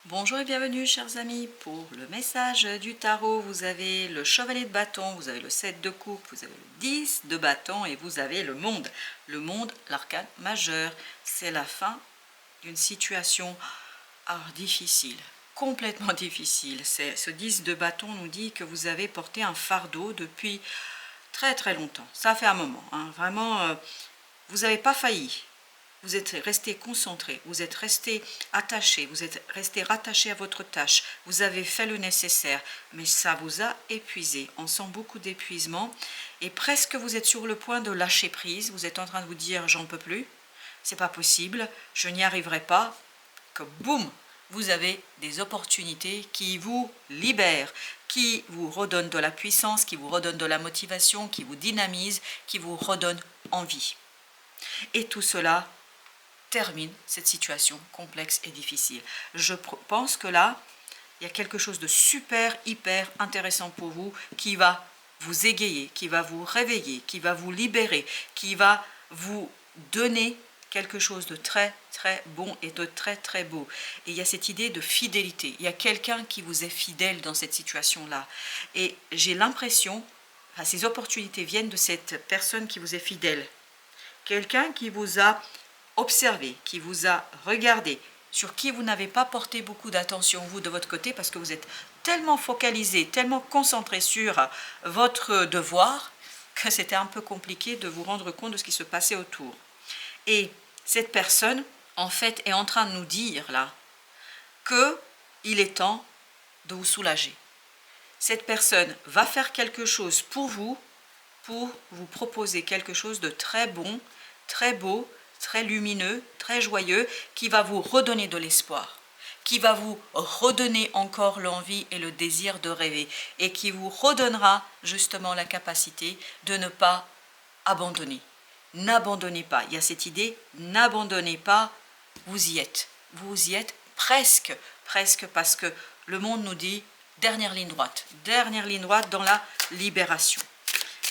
Bonjour et bienvenue chers amis pour le message du tarot. Vous avez le chevalier de bâton, vous avez le 7 de coupe, vous avez le 10 de bâton et vous avez le monde. Le monde, l'arcane majeur, c'est la fin d'une situation difficile, complètement difficile. Ce 10 de bâton nous dit que vous avez porté un fardeau depuis très très longtemps. Ça fait un moment, hein. Vraiment, vous n'avez pas failli. Vous êtes resté concentré, vous êtes resté attaché, vous êtes resté rattaché à votre tâche, vous avez fait le nécessaire, mais ça vous a épuisé. On sent beaucoup d'épuisement et presque vous êtes sur le point de lâcher prise. Vous êtes en train de vous dire j'en peux plus, c'est pas possible, je n'y arriverai pas. Que boum, vous avez des opportunités qui vous libèrent, qui vous redonnent de la puissance, qui vous redonnent de la motivation, qui vous dynamisent, qui vous redonnent envie. Et tout cela termine cette situation complexe et difficile. Je pense que là, il y a quelque chose de super, hyper intéressant pour vous qui va vous égayer, qui va vous réveiller, qui va vous libérer, qui va vous donner quelque chose de très, très bon et de très, très beau. Et il y a cette idée de fidélité. Il y a quelqu'un qui vous est fidèle dans cette situation-là. Et j'ai l'impression, ces opportunités viennent de cette personne qui vous est fidèle. Quelqu'un qui vous a observé, qui vous a regardé, sur qui vous n'avez pas porté beaucoup d'attention, vous, de votre côté, parce que vous êtes tellement focalisé, tellement concentré sur votre devoir, que c'était un peu compliqué de vous rendre compte de ce qui se passait autour. Et cette personne, en fait, est en train de nous dire, là, qu'il est temps de vous soulager. Cette personne va faire quelque chose pour vous proposer quelque chose de très bon, très beau, très lumineux, très joyeux, qui va vous redonner de l'espoir, qui va vous redonner encore l'envie et le désir de rêver, et qui vous redonnera justement la capacité de ne pas abandonner. N'abandonnez pas, il y a cette idée, n'abandonnez pas, vous y êtes presque, parce que le monde nous dit dernière ligne droite dans la libération.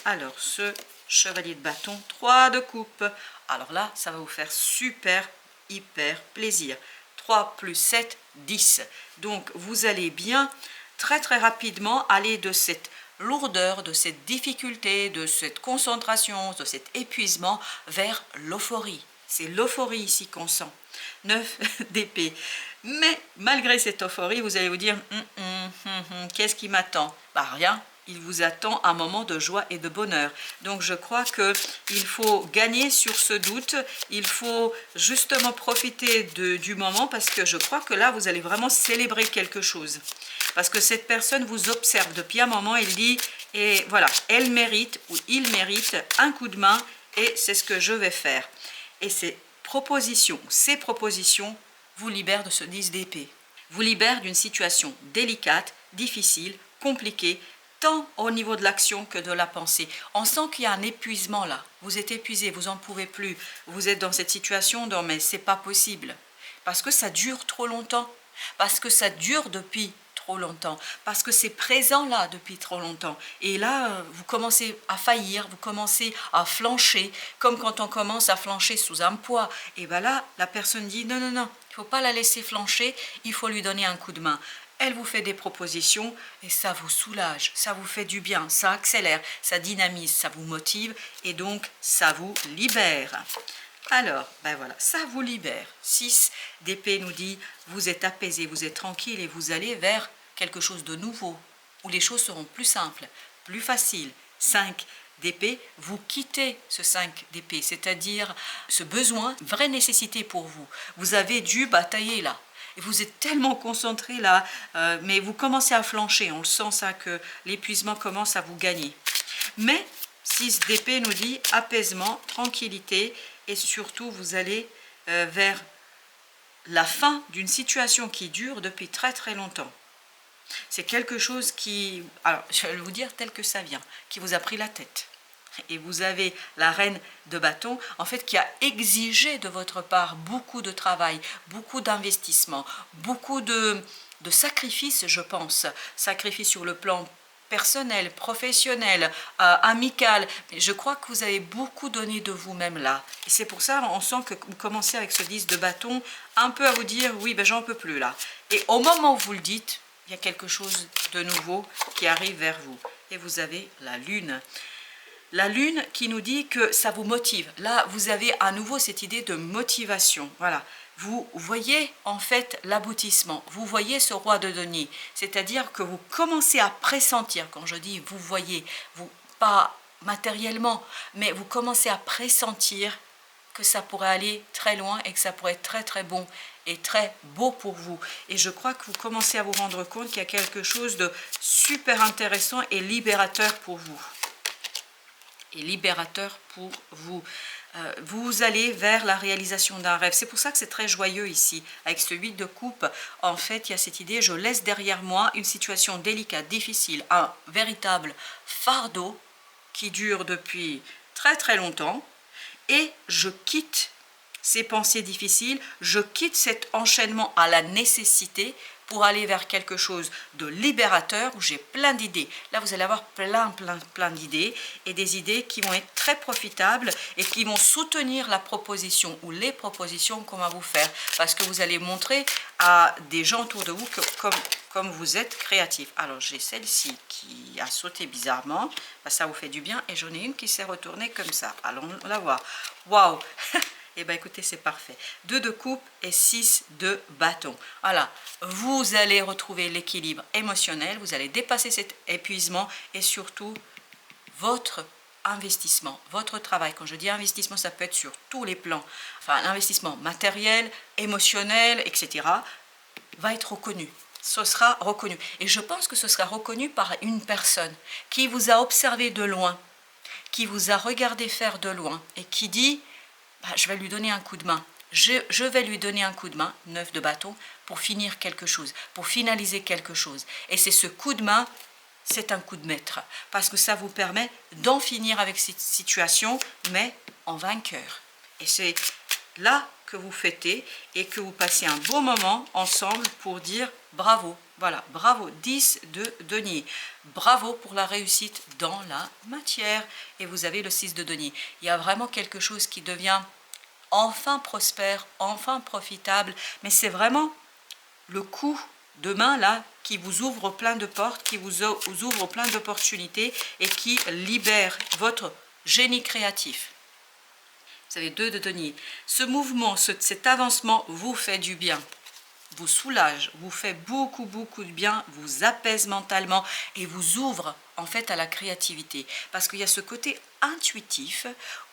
Alors, ce chevalier de bâton, 3 de coupe. Alors là, ça va vous faire super, hyper plaisir. 3 plus 7, 10. Donc, vous allez bien, très très rapidement, aller de cette lourdeur, de cette difficulté, de cette concentration, de cet épuisement, vers l'euphorie. C'est l'euphorie ici qu'on sent. 9 d'épée. Mais malgré cette euphorie, vous allez vous dire, qu'est-ce qui m'attend? Rien. Il vous attend un moment de joie et de bonheur. Donc je crois qu'il faut gagner sur ce doute, il faut justement profiter du moment, parce que je crois que là, vous allez vraiment célébrer quelque chose. Parce que cette personne vous observe depuis un moment, il dit, et voilà, elle mérite ou il mérite un coup de main, et c'est ce que je vais faire. Et ces propositions vous libèrent de ce 10 d'épée, vous libèrent d'une situation délicate, difficile, compliquée, tant au niveau de l'action que de la pensée. On sent qu'il y a un épuisement là. Vous êtes épuisé, vous n'en pouvez plus. Vous êtes dans cette situation, mais c'est pas possible. Parce que ça dure trop longtemps. Parce que ça dure depuis trop longtemps. Parce que c'est présent là depuis trop longtemps. Et là, vous commencez à faillir, vous commencez à flancher, comme quand on commence à flancher sous un poids. Et bien là, la personne dit non, il ne faut pas la laisser flancher, il faut lui donner un coup de main. Elle vous fait des propositions et ça vous soulage, ça vous fait du bien, ça accélère, ça dynamise, ça vous motive et donc ça vous libère. Alors, voilà, ça vous libère. 6 d'épée nous dit, vous êtes apaisé, vous êtes tranquille et vous allez vers quelque chose de nouveau, où les choses seront plus simples, plus faciles. 5 d'épée, vous quittez ce 5 d'épée, c'est-à-dire ce besoin, vraie nécessité pour vous. Vous avez dû batailler là. Et vous êtes tellement concentré là, mais vous commencez à flancher, on le sent ça, que l'épuisement commence à vous gagner. Mais 6 d'épée nous dit apaisement, tranquillité, et surtout vous allez vers la fin d'une situation qui dure depuis très très longtemps. C'est quelque chose qui, alors je vais vous dire tel que ça vient, qui vous a pris la tête. Et vous avez la reine de bâton, en fait, qui a exigé de votre part beaucoup de travail, beaucoup d'investissement, beaucoup de sacrifices, je pense. Sacrifices sur le plan personnel, professionnel, amical. Je crois que vous avez beaucoup donné de vous-même là. Et c'est pour ça, on sent que vous commencez avec ce 10 de bâton, un peu à vous dire, oui, ben j'en peux plus là. Et au moment où vous le dites, il y a quelque chose de nouveau qui arrive vers vous. Et vous avez la lune. La lune qui nous dit que ça vous motive. Là, vous avez à nouveau cette idée de motivation. Voilà. Vous voyez en fait l'aboutissement. Vous voyez ce roi de denier. C'est-à-dire que vous commencez à pressentir, quand je dis vous voyez, vous, pas matériellement, mais vous commencez à pressentir que ça pourrait aller très loin et que ça pourrait être très très bon et très beau pour vous. Et je crois que vous commencez à vous rendre compte qu'il y a quelque chose de super intéressant et libérateur pour vous. Et libérateur pour vous. Vous allez vers la réalisation d'un rêve. C'est pour ça que c'est très joyeux ici. Avec ce 8 de coupe, en fait, il y a cette idée, je laisse derrière moi une situation délicate, difficile, un véritable fardeau qui dure depuis très très longtemps. Et je quitte ces pensées difficiles, je quitte cet enchaînement à la nécessité pour aller vers quelque chose de libérateur où j'ai plein d'idées. Là, vous allez avoir plein d'idées et des idées qui vont être très profitables et qui vont soutenir la proposition ou les propositions qu'on va vous faire parce que vous allez montrer à des gens autour de vous que comme vous êtes créatif. Alors, j'ai celle-ci qui a sauté bizarrement. Ça vous fait du bien et j'en ai une qui s'est retournée comme ça. Allons la voir. Waouh! Eh bien, écoutez, c'est parfait. 2 de coupe et 6 de bâton. Voilà, vous allez retrouver l'équilibre émotionnel, vous allez dépasser cet épuisement et surtout votre investissement, votre travail. Quand je dis investissement, ça peut être sur tous les plans. Enfin, l'investissement matériel, émotionnel, etc. va être reconnu. Ce sera reconnu. Et je pense que ce sera reconnu par une personne qui vous a observé de loin, qui vous a regardé faire de loin et qui dit... Bah, je vais lui donner un coup de main. Je vais lui donner un coup de main, 9 de bâton, pour finir quelque chose, pour finaliser quelque chose. Et c'est ce coup de main, c'est un coup de maître, parce que ça vous permet d'en finir avec cette situation, mais en vainqueur. Et c'est là que vous fêtez et que vous passez un beau moment ensemble pour dire bravo. Voilà, bravo, 10 de denier. Bravo pour la réussite dans la matière. Et vous avez le 6 de denier. Il y a vraiment quelque chose qui devient enfin prospère, enfin profitable. Mais c'est vraiment le coup de main là qui vous ouvre plein de portes, qui vous ouvre plein d'opportunités et qui libère votre génie créatif. Vous avez 2 de denier. Ce mouvement, cet avancement vous fait du bien, vous soulage, vous fait beaucoup de bien, vous apaise mentalement et vous ouvre en fait à la créativité. Parce qu'il y a ce côté intuitif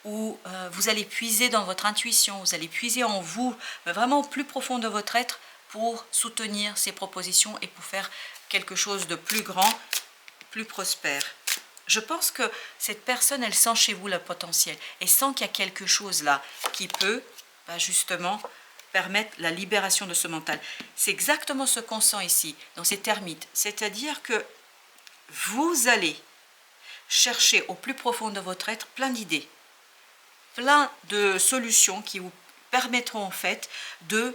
où vous allez puiser dans votre intuition, vous allez puiser en vous, mais vraiment au plus profond de votre être pour soutenir ces propositions et pour faire quelque chose de plus grand, plus prospère. Je pense que cette personne, elle sent chez vous le potentiel et sent qu'il y a quelque chose là qui peut justement permettre la libération de ce mental. C'est exactement ce qu'on sent ici, dans ces termites. C'est-à-dire que vous allez chercher au plus profond de votre être plein d'idées, plein de solutions qui vous permettront en fait de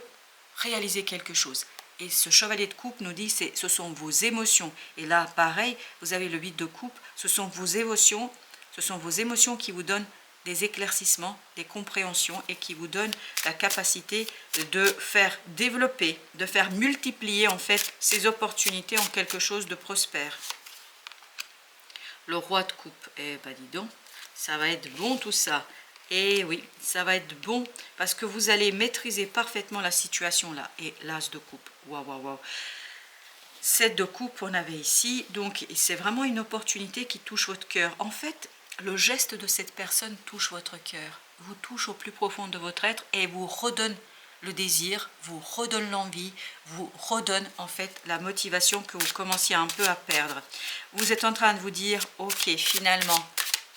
réaliser quelque chose. Et ce chevalier de coupe nous dit ce sont vos émotions. Et là, pareil, vous avez le 8 de coupe, ce sont vos émotions qui vous donnent des éclaircissements, des compréhensions et qui vous donnent la capacité de faire développer, de faire multiplier en fait ces opportunités en quelque chose de prospère. Le roi de coupe, eh ben dis donc, ça va être bon tout ça. Et oui, ça va être bon parce que vous allez maîtriser parfaitement la situation là. Et l'as de coupe, waouh. 7 de coupe, on avait ici. Donc, c'est vraiment une opportunité qui touche votre cœur. En fait, le geste de cette personne touche votre cœur, vous touche au plus profond de votre être et vous redonne le désir, vous redonne l'envie, vous redonne en fait la motivation que vous commenciez un peu à perdre. Vous êtes en train de vous dire, ok, finalement,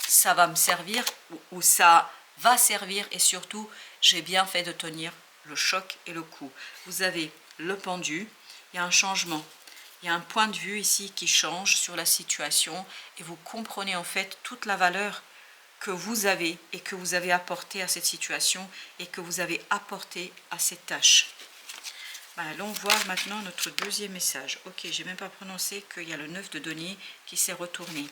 ça va me servir ou ça va servir et surtout, j'ai bien fait de tenir le choc et le coup. Vous avez le pendu, il y a un changement. Il y a un point de vue ici qui change sur la situation et vous comprenez en fait toute la valeur que vous avez et que vous avez apporté à cette situation et que vous avez apporté à cette tâche. Allons voir maintenant notre deuxième message. Ok, j'ai même pas prononcé qu'il y a le 9 de denier qui s'est retourné.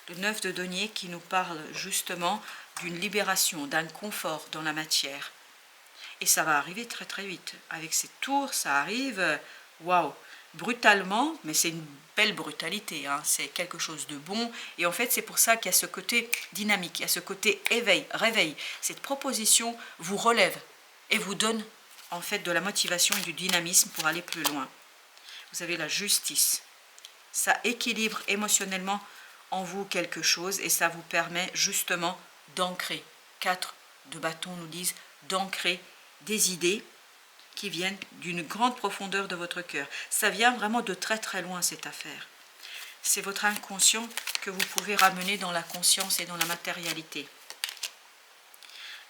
Le 9 de denier qui nous parle justement d'une libération, d'un confort dans la matière. Et ça va arriver très très vite. Avec ces tours, ça arrive, waouh, brutalement, mais c'est une belle brutalité, hein. C'est quelque chose de bon. Et en fait, c'est pour ça qu'il y a ce côté dynamique, il y a ce côté éveil, réveil. Cette proposition vous relève et vous donne en fait de la motivation et du dynamisme pour aller plus loin. Vous avez la justice. Ça équilibre émotionnellement en vous quelque chose et ça vous permet justement d'ancrer. 4 de bâton nous disent d'ancrer des idées qui viennent d'une grande profondeur de votre cœur. Ça vient vraiment de très très loin cette affaire. C'est votre inconscient que vous pouvez ramener dans la conscience et dans la matérialité.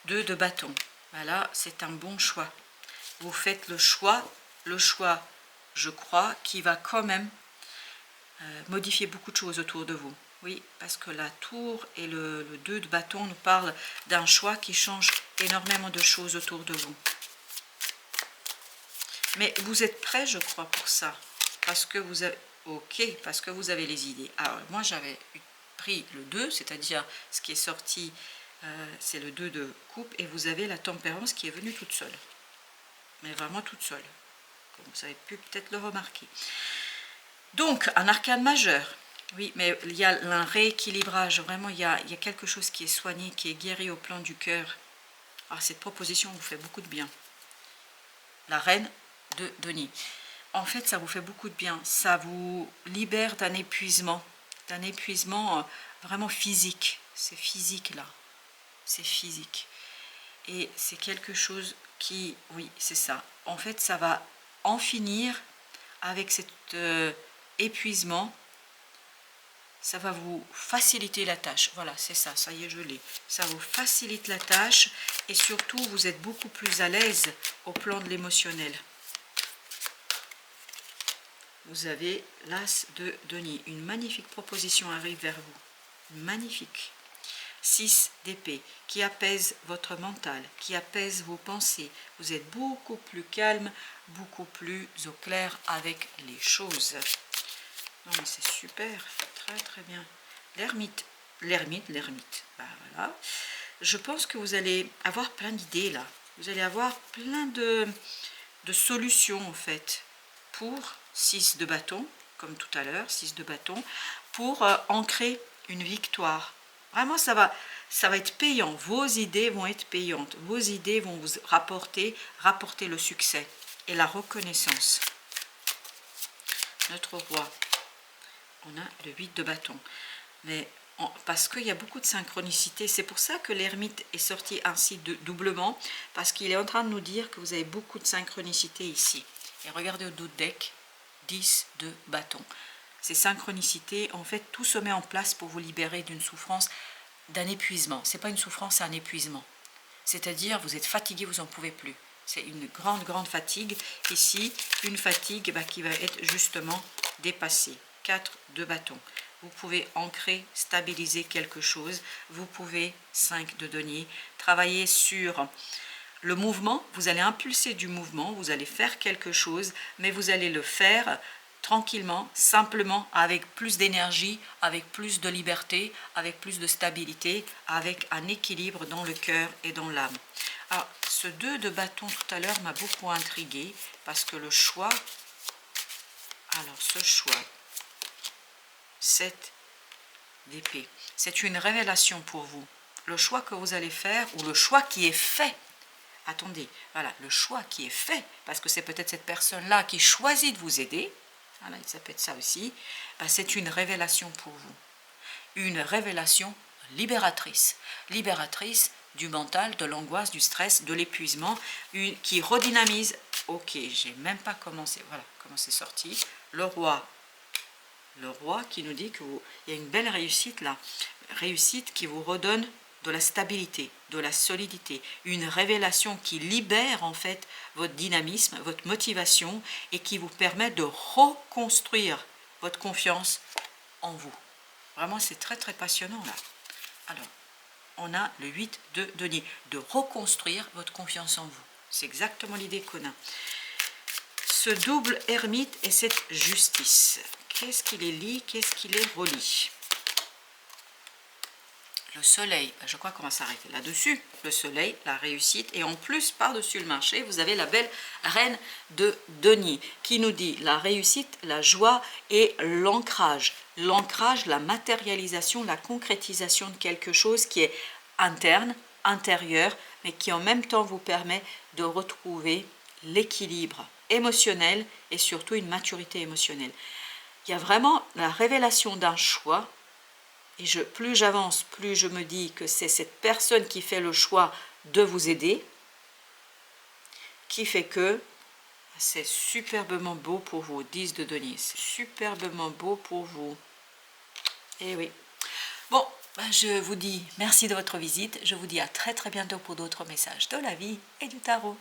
2 de bâton. Voilà, c'est un bon choix. Vous faites le choix, je crois, qui va quand même modifier beaucoup de choses autour de vous. Oui, parce que la tour et le 2 de bâton nous parlent d'un choix qui change énormément de choses autour de vous. Mais vous êtes prêt, je crois, pour ça. Parce que vous avez... Ok, parce que vous avez les idées. Alors, moi, j'avais pris le 2, c'est-à-dire ce qui est sorti, c'est le 2 de coupe, et vous avez la tempérance qui est venue toute seule. Mais vraiment toute seule. Comme vous avez pu peut-être le remarquer. Donc, un arcane majeur. Oui, mais il y a un rééquilibrage. Vraiment, il y a quelque chose qui est soigné, qui est guéri au plan du cœur. Alors, cette proposition vous fait beaucoup de bien. La reine de denier. En fait, ça vous fait beaucoup de bien. Ça vous libère d'un épuisement vraiment physique. C'est physique, là. C'est physique. Et c'est quelque chose qui, oui, c'est ça. En fait, ça va en finir avec cet épuisement. Ça va vous faciliter la tâche. Voilà, c'est ça, ça y est, je l'ai. Ça vous facilite la tâche et surtout, vous êtes beaucoup plus à l'aise au plan de l'émotionnel. Vous avez l'as de denier. Une magnifique proposition arrive vers vous. Magnifique. 6 d'épée, qui apaise votre mental, qui apaise vos pensées. Vous êtes beaucoup plus calme, beaucoup plus au clair avec les choses. Non mais c'est super, très très bien. L'ermite, ben voilà. Je pense que vous allez avoir plein d'idées là. Vous allez avoir plein de solutions en fait pour 6 de bâton, comme tout à l'heure, 6 de bâton, pour ancrer une victoire. Vraiment, ça va être payant. Vos idées vont être payantes. Vos idées vont vous rapporter le succès et la reconnaissance. Notre roi. On a le 8 de bâton. Mais parce qu'il y a beaucoup de synchronicité. C'est pour ça que l'ermite est sorti ainsi doublement. Parce qu'il est en train de nous dire que vous avez beaucoup de synchronicité ici. Et regardez au dos de deck. 10 de bâton. Ces synchronicités, en fait, tout se met en place pour vous libérer d'une souffrance, d'un épuisement. Ce n'est pas une souffrance, c'est un épuisement. C'est-à-dire, vous êtes fatigué, vous n'en pouvez plus. C'est une grande fatigue. Ici, une fatigue qui va être justement dépassée. 4 de bâton. Vous pouvez ancrer, stabiliser quelque chose. Vous pouvez, 5 de denier, travailler sur le mouvement. Vous allez impulser du mouvement, vous allez faire quelque chose, mais vous allez le faire tranquillement, simplement, avec plus d'énergie, avec plus de liberté, avec plus de stabilité, avec un équilibre dans le cœur et dans l'âme. Alors, ce 2 de bâton tout à l'heure m'a beaucoup intrigué parce que le choix, alors ce choix, 7 d'épée, c'est une révélation pour vous. Le choix que vous allez faire ou le choix qui est fait. Attendez, voilà, le choix qui est fait, parce que c'est peut-être cette personne-là qui choisit de vous aider, voilà, ça peut être ça aussi, c'est une révélation pour vous. Une révélation libératrice. Libératrice du mental, de l'angoisse, du stress, de l'épuisement, qui redynamise. Ok, j'ai même pas commencé, voilà, comment c'est sorti. Le roi qui nous dit qu'il y a une belle réussite là, réussite qui vous redonne de la stabilité, de la solidité, une révélation qui libère en fait votre dynamisme, votre motivation et qui vous permet de reconstruire votre confiance en vous. Vraiment, c'est très très passionnant là. Alors, on a le 8 de denier, de reconstruire votre confiance en vous. C'est exactement l'idée qu'on a. ce double ermite et cette justice. Qu'est-ce qui les lie? Qu'est-ce qui les relie? Le soleil, je crois qu'on va s'arrêter là-dessus. Le soleil, la réussite. Et en plus, par-dessus le marché, vous avez la belle reine de denier qui nous dit la réussite, la joie et l'ancrage. L'ancrage, la matérialisation, la concrétisation de quelque chose qui est interne, intérieur, mais qui en même temps vous permet de retrouver l'équilibre émotionnel et surtout une maturité émotionnelle. Il y a vraiment la révélation d'un choix. Et plus j'avance, plus je me dis que c'est cette personne qui fait le choix de vous aider, qui fait que c'est superbement beau pour vous. 10 de denier, c'est superbement beau pour vous. Et oui. Bon, je vous dis merci de votre visite. Je vous dis à très très bientôt pour d'autres messages de la vie et du tarot.